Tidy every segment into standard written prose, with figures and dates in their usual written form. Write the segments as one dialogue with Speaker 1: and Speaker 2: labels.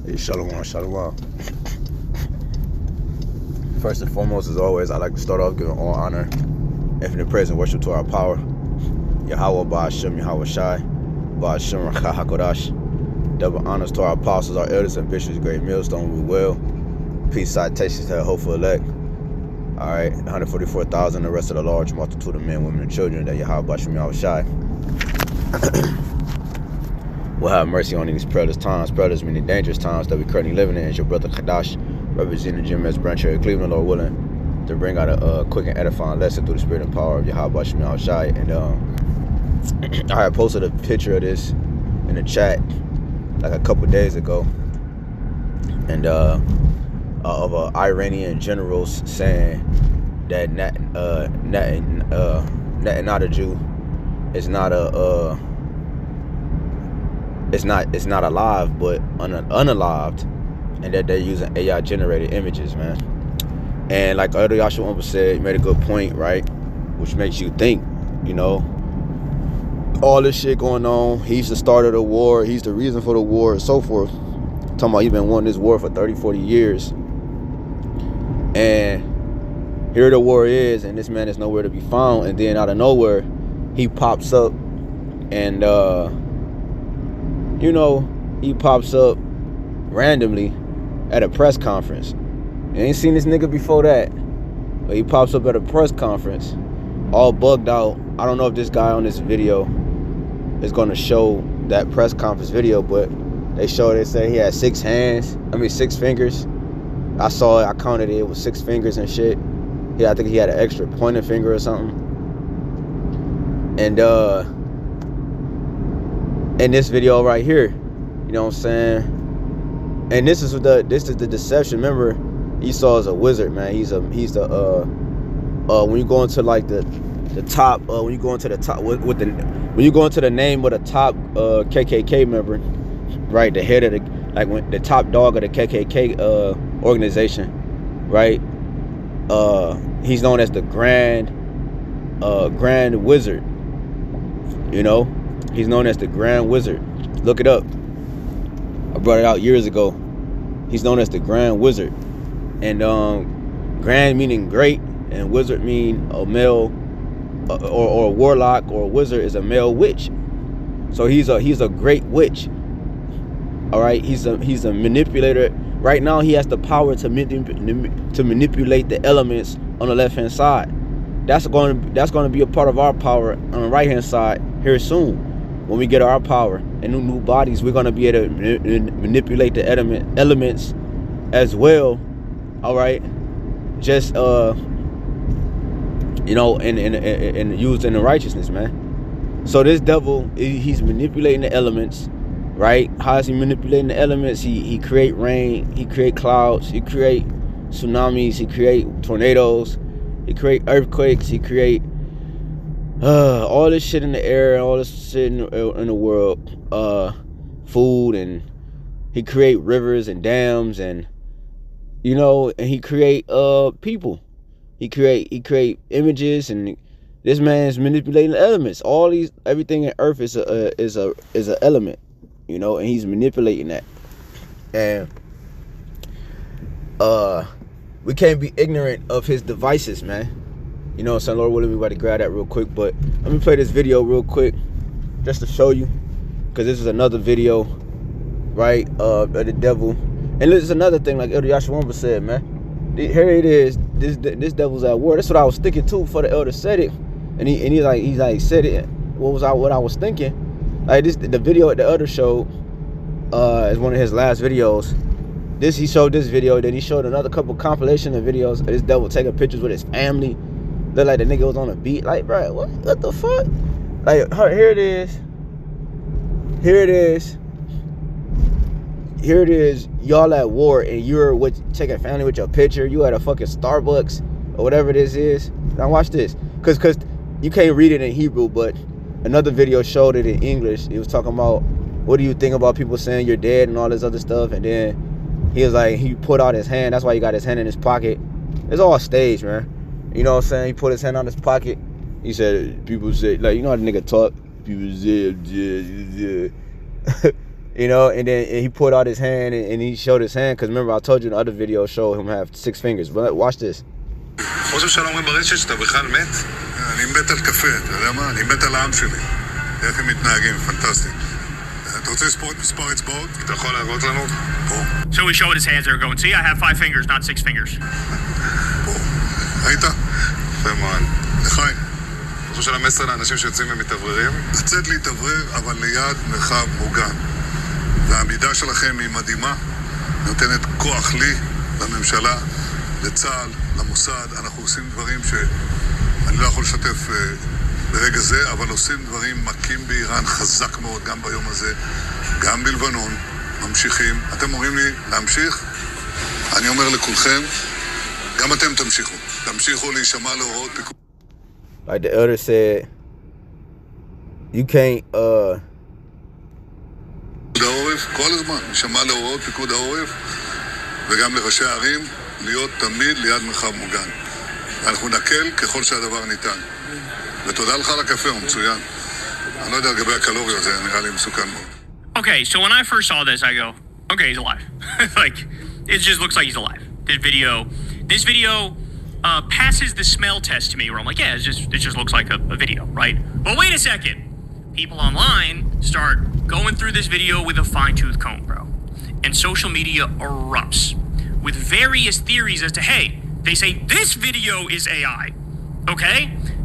Speaker 1: Hey, shalom, shalom. First and foremost, as always, I'd like to start off giving all honor, infinite praise and worship to our power, Yahweh Ba'ashem, Yahweh Shai, Ba'ashem Rakha HaKodash. Double honors to our apostles, our elders, and bishops, great millstone, we will. Peace, citations to the hopeful elect. All right, 144,000, the rest of the large multitude of men, women, and children that Yahweh Ba'ashem, Yahweh Shai will have mercy on these perilous times, perilous meaning dangerous times that we currently living in. It's your brother Kadash, representing GMS Branch area Cleveland, Lord willing, to bring out a quick and edifying lesson through the spirit and power of Yahweh Ba'ashem Yahweh Shai. And I had posted a picture of this in the chat like a couple days ago, and of Iranian generals saying that not a Jew is not a it's not alive, but unalived, and that they're using AI generated images, man. And like Elder Yahshua said, he made a good point, right? Which makes you think, you know, all this shit going on, he's the start of the war, he's the reason for the war, and so forth. Talking about he's been wanting this war for 30-40 years, and here the war is, and this man is nowhere to be found. And then out of nowhere he pops up, and you know, he pops up randomly at a press conference. You ain't seen this nigga before that, but he pops up at a press conference all bugged out. I don't know if this guy on this video is going to show that press conference video, but they say he had 6 fingers. I saw it, I counted it, it was 6 fingers and shit. Yeah, I think he had an extra pointer finger or something. And in this video right here, you know what I'm saying? And this is the deception. Remember, Esau is a wizard, man. He's the when you go into like the top, when you go into the top when you go into the name of the top KKK member, right? The head of the top dog of the KKK organization, right? He's known as the Grand Wizard. You know, he's known as the Grand Wizard. Look it up. I brought it out years ago. He's known as the Grand Wizard, and grand meaning great, and wizard mean a male, or a warlock, or a wizard is a male witch. So he's a great witch. All right, he's a manipulator. Right now, he has the power to manipulate the elements on the left-hand side. That's going to be a part of our power on the right-hand side here soon. When we get our power and new bodies, we're going to be able to manipulate the elements as well. All right, just you know, and used in the righteousness, man. So this devil, he's manipulating the elements. Right? How is he manipulating the elements? He create rain, he create clouds, he create tsunamis, he create tornadoes, he create earthquakes, he create all this shit in the air, all this shit in the world, food, and he create rivers and dams, and you know, and he create people. He create images, and this man is manipulating the elements. Everything in earth is a element. You know, and he's manipulating that. And we can't be ignorant of his devices, man. You know what I'm saying? Lord willing, we about to grab that real quick, but let me play this video real quick just to show you, because this is another video, right, of the devil. And this is another thing, like Elder Yahshua said, man. Here it is. This devil's at war. That's what I was thinking too before the elder said it. And he said it. What I was thinking. Like the video the elder showed is one of his last videos. He showed this video, then he showed another couple compilation of videos of this devil taking pictures with his family. Looked like the nigga was on a beat. Like, bro, what the fuck? Like, here it is. Here it is. Y'all at war, and you're taking family with your picture. You at a fucking Starbucks or whatever this is. Now watch this, cause you can't read it in Hebrew, but another video showed it in English. He was talking about, what do you think about people saying you're dead and all this other stuff? And then he was like, he put out his hand. That's why he got his hand in his pocket. It's all staged, man. You know what I'm saying? He put his hand on his pocket. He said, people say, like, you know how the nigga talk? People say, You know, and then he pulled out his hand and he showed his hand, because remember I told you in the other video show him have 6 fingers. But watch this.
Speaker 2: חושב שלא אומרים ברשת שאתה בכלל מת? אני מת על קפה, אתה יודע מה? אני מת על העם שלי. איך הם מתנהגים, פנטסטי. אתה רוצה לספור את מספר אצבעות? אתה יכול להראות לנו? פה.
Speaker 3: So he showed his hands there going, see, I have 5 fingers, not 6 fingers.
Speaker 2: פה. ראית? יפה מאוד. לחיים. חושב של המסר לאנשים שיוצאים ומתאווררים? לצאת להתאוורר, אבל ליד מרחב מוגן. והעמידה שלכם היא מדהימה, נותנת כוח לי, לממשלה, לצה"ל, למוסד. אנחנו עושים דברים שאני לא יכול לשתף ברגע זה, אבל עושים דברים מכים באיראן חזק מאוד, גם ביום הזה, גם בלבנון, ממשיכים. אתם אומרים לי להמשיך? אני אומר לכולכם, גם אתם תמשיכו. תמשיכו להישמע להוראות פיקוד.
Speaker 1: Like the elder said, you can't
Speaker 2: העורף, כל הזמן, נשמע להוראות פיקוד העורף וגם לראשי הערים להיות תמיד ליד מרחב מוגן. ואנחנו נקל ככל שהדבר ניתן. ותודה לך על הקפה, הוא מצוין. אני לא יודע לגבי הקלוריות, זה נראה לי מסוכן מאוד.
Speaker 3: Okay, so when I first saw this, I go, okay, he's alive. Like, it just looks like he's alive. This video passes the smell test to me, where I'm like, yeah, it just looks like a video, right? But wait a second. People online start going through this video with a fine-tooth comb, bro. And social media erupts with various theories as to, hey, they say this video is AI, okay?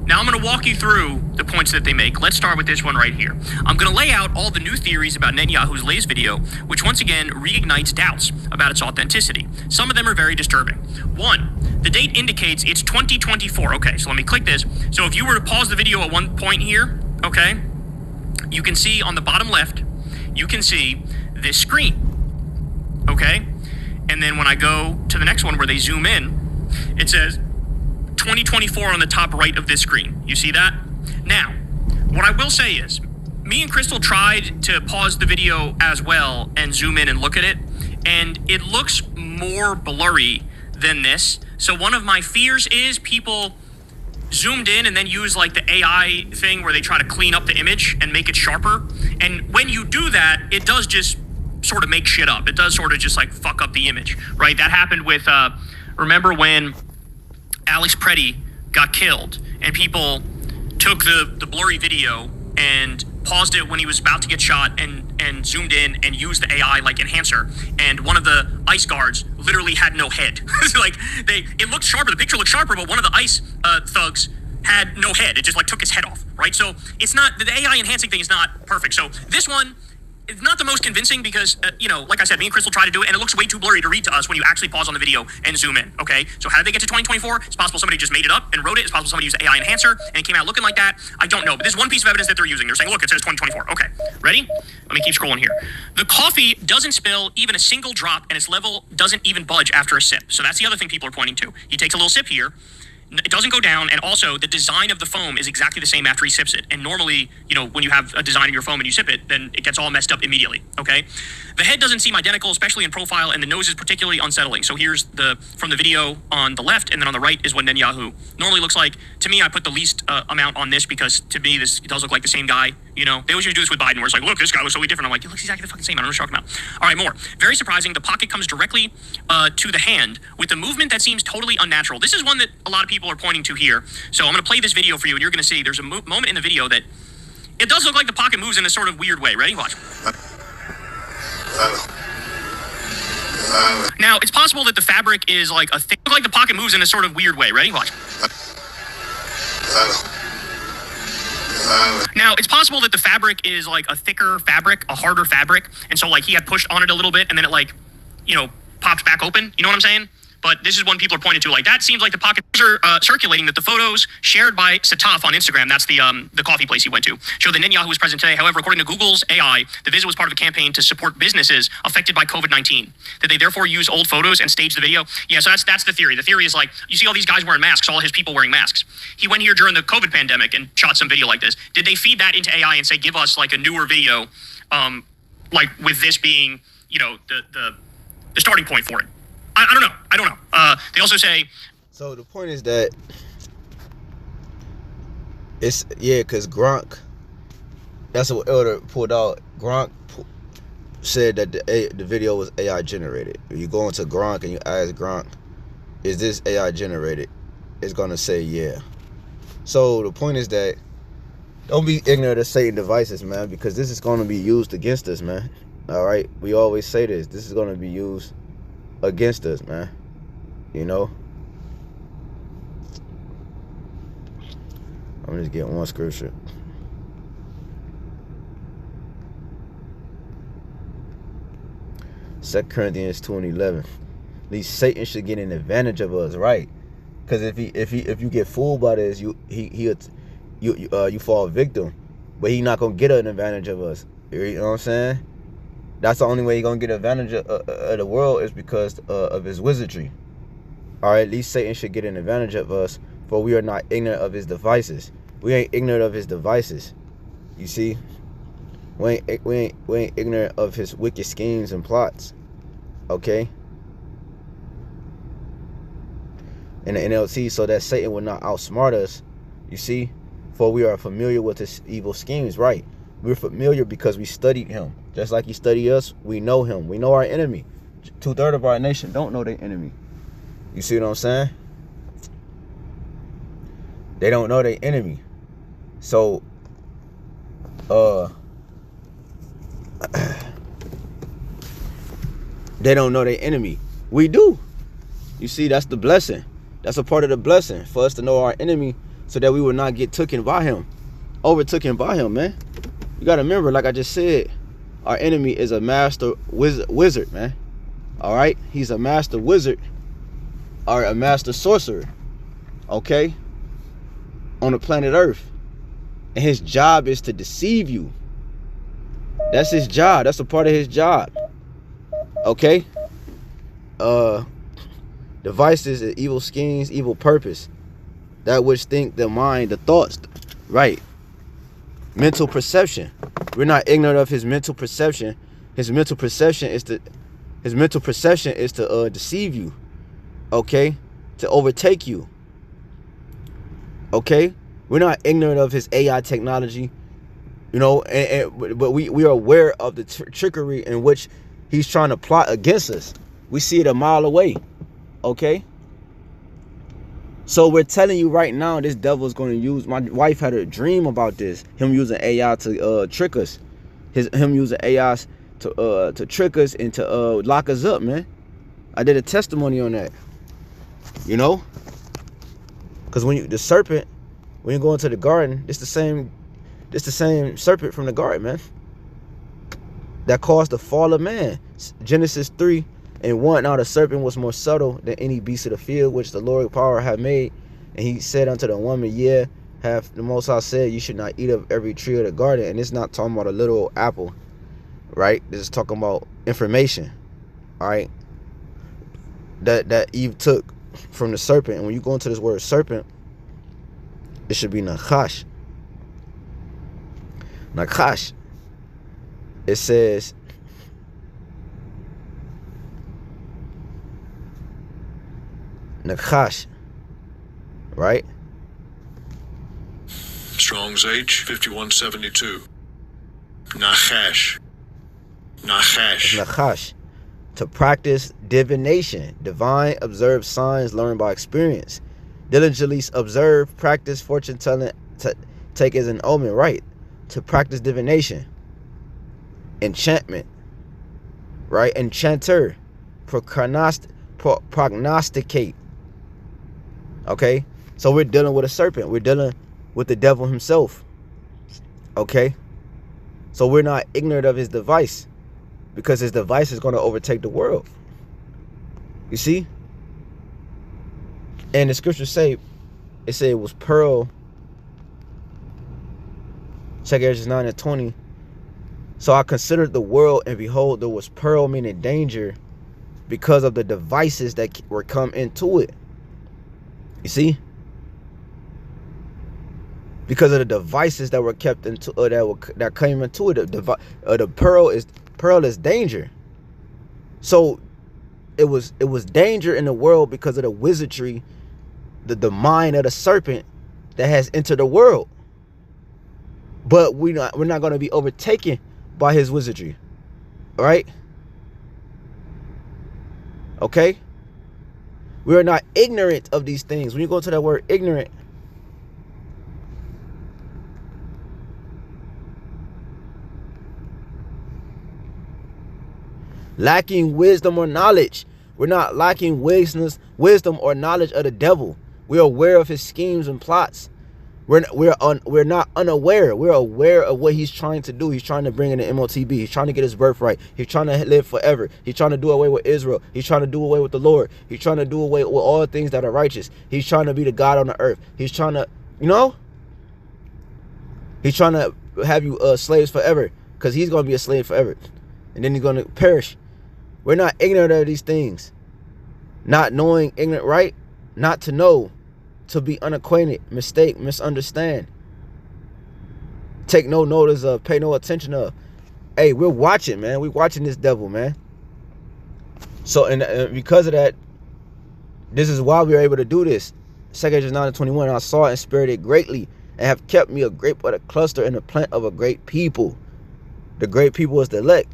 Speaker 3: Now I'm going to walk you through the points that they make. Let's start with this one right here. I'm going to lay out all the new theories about Netanyahu's latest video, which once again reignites doubts about its authenticity. Some of them are very disturbing. One, the date indicates it's 2024. Okay, so let me click this. So if you were to pause the video at one point here, okay, you can see on the bottom left, you can see this screen, okay? And then when I go to the next one where they zoom in, it says 2024 on the top right of this screen. You see that? Now, what I will say is, me and Crystal tried to pause the video as well and zoom in and look at it, and it looks more blurry than this. So one of my fears is people zoomed in and then use like the AI thing where they try to clean up the image and make it sharper. And when you do that, it does just sort of make shit up. It does sort of just like fuck up the image, right? That happened with, remember when Alex Preddy got killed and people took the blurry video and paused it when he was about to get shot and zoomed in and used the AI like enhancer, and one of the ICE guards literally had no head. Like it looked sharper, the picture looked sharper, but one of the ICE thugs had no head. It just like took his head off, right? So it's not, the AI enhancing thing is not perfect. So this one, it's not the most convincing because, you know, like I said, me and Crystal tried to do it, and it looks way too blurry to read to us when you actually pause on the video and zoom in, okay? So how did they get to 2024? It's possible somebody just made it up and wrote it. It's possible somebody used an AI enhancer, and it came out looking like that. I don't know, but this is one piece of evidence that they're using. They're saying, look, it says 2024. Okay, ready? Let me keep scrolling here. The coffee doesn't spill even a single drop, and its level doesn't even budge after a sip. So that's the other thing people are pointing to. He takes a little sip here. It doesn't go down, and also the design of the foam is exactly the same after he sips it. And normally, you know, when you have a design of your foam and you sip it, then it gets all messed up immediately, okay? The head doesn't seem identical, especially in profile, and the nose is particularly unsettling. So here's from the video on the left, and then on the right is what Netanyahu normally looks like. To me, I put the least amount on this because to me, this does look like the same guy, you know? They always used to do this with Biden, where it's like, look, this guy looks totally different. I'm like, it looks exactly the fucking same. I don't know what you're talking about. All right, more. Very surprising. The pocket comes directly to the hand with a movement that seems totally unnatural. This is one that a lot of people are pointing to here. So I'm going to play this video for you, and you're going to see there's a moment in the video that it does look like the pocket moves in a sort of weird way. Ready? Watch. Now, it's possible that the fabric is like like the pocket moves in a sort of weird way. Ready? Watch. Now, it's possible that the fabric is like a thicker fabric, a harder fabric, and so like he had pushed on it a little bit, and then it like, you know, pops back open. You know what I'm saying? But this is one people are pointing to. Like, that seems like the pockets are circulating that the photos shared by Sataf on Instagram, that's the coffee place he went to, show that Netanyahu was present today. However, according to Google's AI, the visit was part of a campaign to support businesses affected by COVID-19. Did they therefore use old photos and stage the video? Yeah, so that's the theory. The theory is like, you see all these guys wearing masks, all his people wearing masks. He went here during the COVID pandemic and shot some video like this. Did they feed that into AI and say, give us like a newer video, like with this being, you know, the starting point for it? I don't know. They also say...
Speaker 1: So the point is that it's, yeah, because Gronk, that's what Elder pulled out. Gronk said that the video was AI generated. If you go into Gronk and you ask Gronk, is this AI generated? It's gonna say yeah. So the point is that don't be ignorant of Satan devices, man, because this is gonna be used against us, man. All right, we always say this. This is gonna be used against us, man. You know. I'm just getting one scripture. Second Corinthians 2:11. At least Satan should get an advantage of us, right? Because if you get fooled by this, you fall victim, but he not gonna get an advantage of us. You know what I'm saying? That's the only way he gonna get advantage of the world is because of his wizardry. All right, at least Satan should get an advantage of us, for we are not ignorant of his devices. We ain't ignorant of his devices. You see, we ain't ignorant of his wicked schemes and plots. Okay. In the NLT, so that Satan will not outsmart us. You see, for we are familiar with his evil schemes. Right? We're familiar because we studied him. Just like he studied us, we know him. We know our enemy. 2/3 of our nation don't know their enemy. You see what I'm saying? They don't know their enemy. So, they don't know their enemy. We do. You see, that's the blessing. That's a part of the blessing for us to know our enemy so that we will not get taken by him. Overtaken by him, man. You got to remember, like I just said, our enemy is a master wizard, man. All right? He's a master wizard or a master sorcerer, okay, on the planet Earth. And his job is to deceive you. That's his job. That's a part of his job. Okay? Devices, evil schemes, evil purpose. That which think, the mind, the thoughts. Right. Mental perception. We're not ignorant of his mental perception. His mental perception is to deceive you. Okay? To overtake you. Okay? We're not ignorant of his AI technology, you know, but we are aware of the trickery in which he's trying to plot against us. We see it a mile away, okay? So we're telling you right now, this devil is going to use. My wife had a dream about this. Him using AI to trick us. Him using AI to trick us and to lock us up, man. I did a testimony on that, you know, because when the serpent. When you go into the garden, it's the same serpent from the garden, man. That caused the fall of man. Genesis 3:1. Now the serpent was more subtle than any beast of the field, which the Lord power had made. And he said unto the woman, yeah, have the Most High said, you should not eat of every tree of the garden. And it's not talking about a little apple, right? This is talking about information, all right? That Eve took from the serpent. And when you go into this word serpent, it should be Nakash. Nakash. It says Nakash. Right?
Speaker 4: Strong's H 5172. Nachash. Nachash.
Speaker 1: Nachash. To practice divination, divine, observe signs learned by experience. Diligently observe, practice fortune telling, take as an omen, right? To practice divination, enchantment, right? Enchanter, prognosticate. Okay, so we're dealing with a serpent. We're dealing with the devil himself. Okay, so we're not ignorant of his device, because his device is going to overtake the world. You see? And the scriptures say, it said it was pearl. Check Exodus 9:20. So I considered the world, and behold, there was pearl, meaning danger, because of the devices that were come into it. You see? Because of the devices that were kept into that came into it. The pearl is danger. So it was danger in the world because of the wizardry, the mind of the serpent that has entered the world. But we're not going to be overtaken by his wizardry. right? Okay? We are not ignorant of these things. When you go to that word ignorant, lacking wisdom or knowledge. We're not lacking wisdom or knowledge of the devil. We're aware of his schemes and plots. We're not unaware. We're aware of what he's trying to do. He's trying to bring in the MOTB. He's trying to get his birthright. He's trying to live forever. He's trying to do away with Israel. He's trying to do away with the Lord. He's trying to do away with all the things that are righteous. He's trying to be the God on the earth. He's trying to, he's trying to have you slaves forever, because he's going to be a slave forever. And then he's going to perish. We're not ignorant of these things. Not knowing, ignorant, right? Not to know. To be unacquainted, mistake, misunderstand, take no notice of, pay no attention of. Hey, we're watching, man. We're watching this devil, man. So, and because of that, this is why we are able to do this. 2 Corinthians 9:21, I saw and spared it greatly, and have kept me a grape of a cluster and a plant of a great people. The great people is the elect,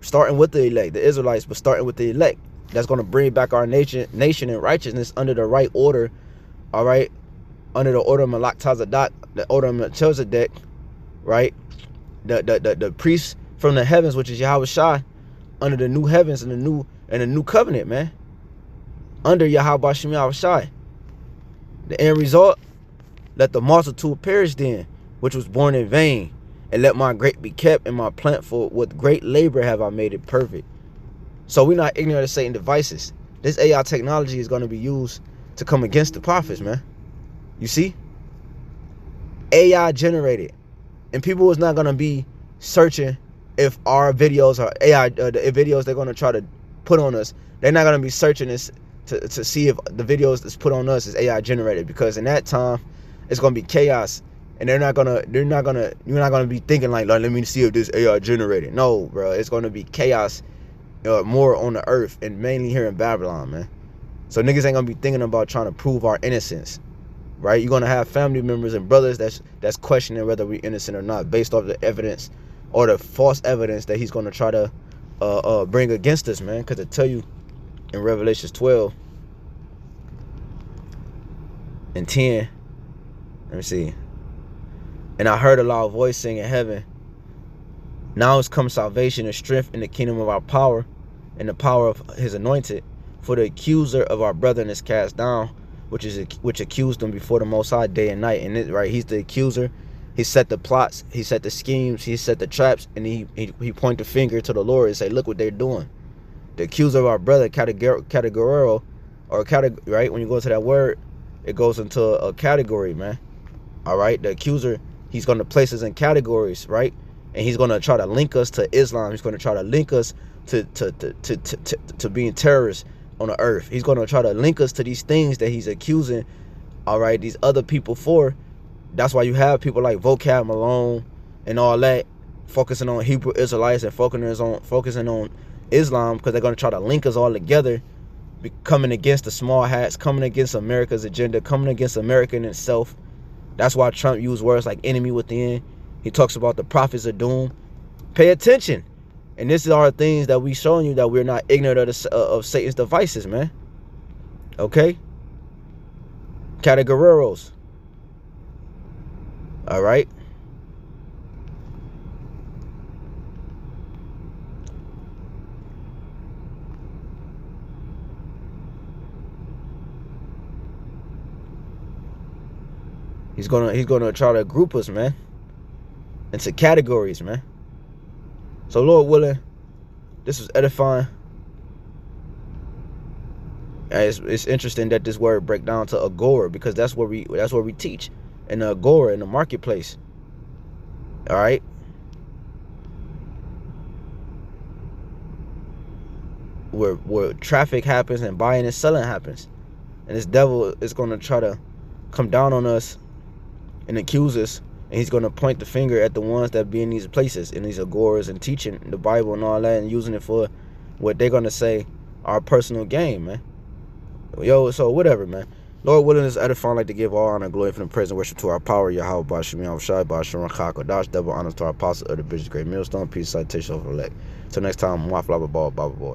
Speaker 1: starting with the elect, the Israelites, but starting with the elect. That's going to bring back our nation in righteousness under the right order. All right, under the order of Malak Tazadok, the order of Melchizedek, right? The priest from the heavens, which is Yahweh Shai, under the new heavens and the new covenant, man. Under Yahweh Shem Yahweh Shai. The end result, let the multitude perish then, which was born in vain, and let my grape be kept, and my plant for with great labor have I made it perfect. So we're not ignorant of Satan's devices. This AI technology is going to be used to come against the prophets, man. You see? AI generated. And people is not going to be searching if our videos are AI, the videos they're going to try to put on us. They're not going to be searching this to see if the videos that's put on us is AI generated, because in that time it's going to be chaos, and you're not going to be thinking like, let me see if this AI generated. No, bro, it's going to be chaos more on the earth, and mainly here in Babylon, man. So niggas ain't gonna be thinking about trying to prove our innocence, right? You're gonna have family members and brothers that's questioning whether we're innocent or not, based off the evidence or the false evidence that he's gonna try to bring against us, man. Because I tell you in Revelation 12 and 10, let me see. And I heard a loud voice saying in heaven, now has come salvation and strength in the kingdom of our power and the power of his anointed. For the accuser of our brethren is cast down, which accused them before the Most High day and night. And right, he's the accuser. He set the plots, he set the schemes, he set the traps, and he pointed the finger to the Lord and say, look what they're doing. The accuser of our brother, categorical, or right? When you go to that word, it goes into a category, man. All right, the accuser, he's going to place us in categories, right? And he's going to try to link us to Islam. He's going to try to link us to being terrorists on the earth. He's going to try to link us to these things that he's accusing, all right, these other people for. That's why you have people like Vocab Malone and all that focusing on Hebrew Israelites and focusing on Islam, because they're going to try to link us all together, coming against the small hats, coming against America's agenda, coming against America in itself. That's why Trump used words like enemy within. He talks about the prophets of doom. Pay attention. And this is our things that we showing you, that we're not ignorant of Satan's devices, man. Okay? Categoreros. All right? He's gonna try to group us, man, into categories, man. So Lord willing, this was edifying. It's interesting that this word break down to agora, because that's where we teach, in the agora, in the marketplace. All right. Where traffic happens and buying and selling happens, and this devil is going to try to come down on us and accuse us, and he's going to point the finger at the ones that be in these places, in these agoras, and teaching the Bible and all that, and using it for what they're going to say our personal gain, man. Yo, so whatever, man. Lord willing, this edifying, like to give all honor, glory, infinite praise, and worship to our power, Yahweh, Bashim, Shai, Bashim, Chakodash, double honors to our apostle of the Bridge Great Millstone, peace, citation of elect. Till next time, Mwaf, Baba Ball, Baba Ball.